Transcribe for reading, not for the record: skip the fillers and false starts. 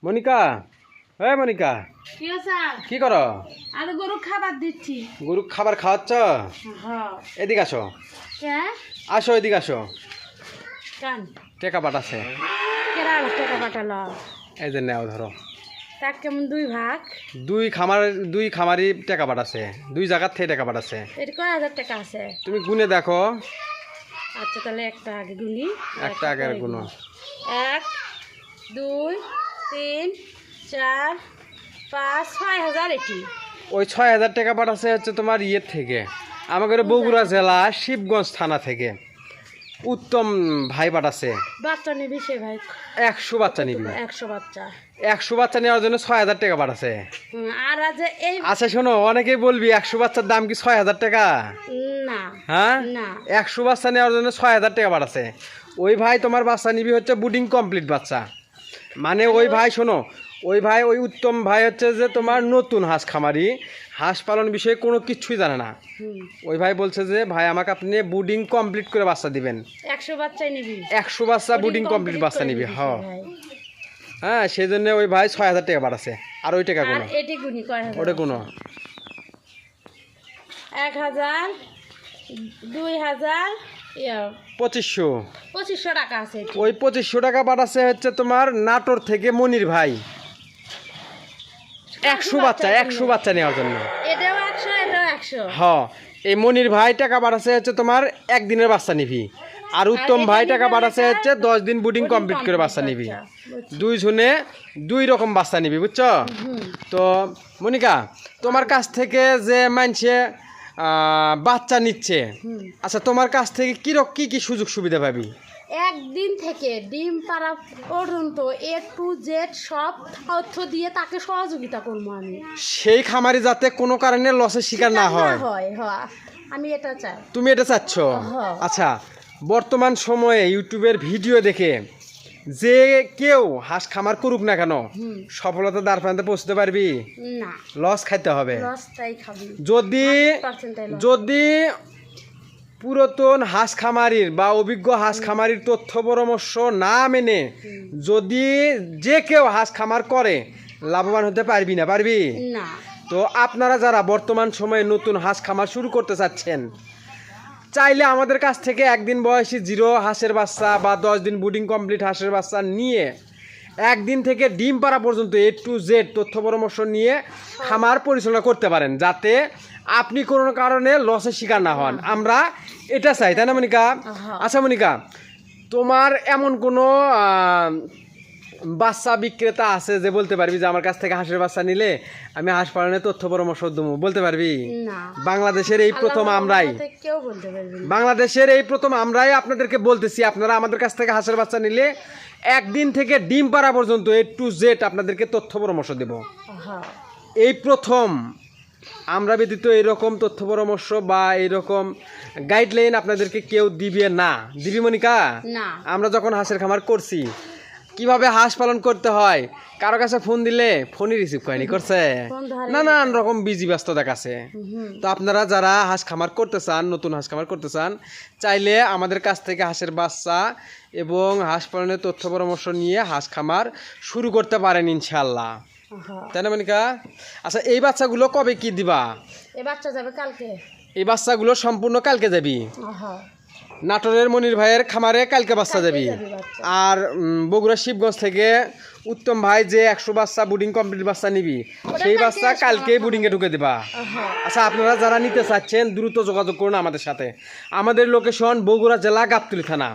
মনিকা, এই মনিকা, কি হইছে? কি করো? আমি গরু খাবার দিচ্ছি। গরু খাবার খাওয়াচ্ছ? হ্যাঁ। এদিকে আসো, কে? আসো এদিকে আসো। কান টেকা পাঠাছে, কেরা টাকা পাঠালো? এই যে নেও ধরো। তার কেমন দুই ভাগ? দুই খামারি টেকা পাঠাছে, দুই জায়গার থেকে টেকা পাঠাছে। এটা কয় হাজার টাকা আছে? তুমি গুনে দেখো। আচ্ছা তাহলে একটা আগে গুনি। একটা আগে গুনো। 1 2 3 4 5 6,000 এটি। ওই 6,000 টাকা পাঠাছে হচ্ছে তোমার ইয়ের থেকে, আমাদের বগুড়া জেলা শিবগঞ্জ থানা থেকে উত্তম ভাই পাঠাছে। বাচ্চা নিবি সে ভাই? 100 বাচ্চা নিবি। 100 বাচ্চা। 100 বাচ্চা নেওয়ার জন্য 6,000 টাকা পাঠাছে। আর আজ এই আচ্ছা শোনো, অনেকেই বলবি 100 বাচ্চার দাম কি 6,000 টাকা? না হ্যাঁ, না 100 বাচ্চা নেওয়ার জন্য 6,000 টাকা পাঠাছে। ওই ভাই তোমার বাচ্চা নিবি হচ্ছে বুডিং কমপ্লিট বাচ্চা, মানে ওই ভাই শোনো, ওই ভাই ওই উত্তম ভাই হচ্ছে যে তোমার নতুন হাঁস খামারি, হাঁস পালন বিষয়ে কোনো কিছুই জানে না। ওই ভাই বলছে যে ভাই আমাকে আপনি বুডিং কমপ্লিট করে বাচ্চা দিবেন। 100 বাচ্চাই নিবি? 100 বাচ্চা বুডিং কমপ্লিট বাচ্চা নিবি। হ্যাঁ, সেই জন্য ওই ভাই 6,000 টাকা পাঠাছে। আর ওই টাকা কোনো এটি গুনি কয় হাজার? ওটা কোনো 1,000 2,000 2500 টাকা আছে এটি। ওই 2500 টাকা পাঠাচ্ছে হচ্ছে তোমার নাটোর থেকে মনির ভাই 100 বাচ্চা নেওয়ার জন্য। এটাও 100 এটাও 100। হ্যাঁ, এই মনির ভাই টাকা পাঠাচ্ছে হচ্ছে তোমার একদিনের বাচ্চা নিবি, আর উত্তম ভাই টাকা পাঠাচ্ছে হচ্ছে 10 দিন বুডিং কমপ্লিট করে বাচ্চা নিবি। দুই জনে দুই রকম বাচ্চা নিবি, বুঝছো? তো মনিকা, তোমার কাছ থেকে যে মানছে বাচ্চা নিচ্ছে, আচ্ছা তোমার কাছ থেকে কি কি সুযোগ সুবিধা পাবি? একদিন থেকে ডিম পাড়া পর্যন্ত A to Z সব তথ্য দিয়ে তাকে সহযোগিতা করবো আমি, সেই খামারি যাতে কোনো কারণে লসের শিকার না হয়। হ্যাঁ আমি এটা চাই। তুমি এটা চাচ্ছ? হ্যাঁ। আচ্ছা, বর্তমান সময়ে ইউটিউবের ভিডিও দেখে যে কেউ হাঁস খামার করুক না কেন সফলতার দ্বার প্রান্তে পৌঁছতে পারবি না? লস খাইতে হবে। লসটাই খাবি যদি পুরাতন হাঁস খামারির বা অভিজ্ঞ হাঁস খামারির তথ্য পরামর্শ না মেনে যদি যে কেউ হাঁস খামার করে লাভবান হতে পারবি না। তো আপনারা যারা বর্তমান সময়ে নতুন হাঁস খামার শুরু করতে চাচ্ছেন, চাইলে আমাদের কাছ থেকে একদিন বয়সী 0 হাঁসের বাচ্চা বা 10 দিন বুডিং কমপ্লিট হাঁসের বাচ্চা নিয়ে একদিন থেকে ডিম পাড়া পর্যন্ত A to Z তথ্য পরামর্শ নিয়ে খামার পরিচালনা করতে পারেন, যাতে আপনি কোনো কারণে লসের শিকার না হন। আমরা এটা চাই, তাই না মনিকা? আচ্ছা মনিকা, তোমার এমন কোনো বাচ্চা বিক্রেতা আছে যে বলতে পারবি যে আমার কাছ থেকে হাঁসের বাচ্চা নিলে আমি হাঁস পালনের তথ্য পরামর্শ দেবো, বলতে পারবি? বাংলাদেশের এই প্রথম আমরাই আপনাদেরকে বলতেছি, আপনারা আমাদের কাছ থেকে হাঁসের বাচ্চা নিলে একদিন থেকে ডিম পাড়া পর্যন্ত A to Z আপনাদেরকে তথ্য পরামর্শ দেব। এই প্রথম আমরা ব্যতীত এইরকম তথ্য পরামর্শ বা এইরকম গাইডলাইন আপনাদেরকে কেউ দিবে না। দিবি মনিকা? আমরা যখন হাঁসের খামার করছি, কিভাবে হাঁস পালন করতে হয়, কারো কাছে ফোন দিলে ফোনই রিসিভ করেনি, করছে নানান রকম বিজি ব্যস্ত দেখাচ্ছে। তো আপনারা যারা হাঁস খামার করতে চান, নতুন হাঁস খামার করতে চান, চাইলে আমাদের কাছ থেকে হাঁসের বাচ্চা এবং হাঁস পালনের তথ্য পরামর্শ নিয়ে হাঁস খামার শুরু করতে পারেন ইনশাল্লাহ, তাই না মনিকা? আচ্ছা, এই বাচ্চাগুলো কবে কি দিবা? এই বাচ্চা যাবে কালকে। এই বাচ্চাগুলো সম্পূর্ণ কালকে যাবি নাটোরের মনির ভাইয়ের খামারে, কালকে বাচ্চা যাবি। আর বগুড়া শিবগঞ্জ থেকে উত্তম ভাই যে 100 বাচ্চা বুডিং কমপ্লিট বাচ্চা নিবি, সেই বাচ্চা কালকে বুডিংয়ে ঢুকে দিবা। আচ্ছা, আপনারা যারা নিতে চাচ্ছেন দ্রুত যোগাযোগ করুন আমাদের সাথে। আমাদের লোকেশন বগুড়া জেলা গাবতলী থানা।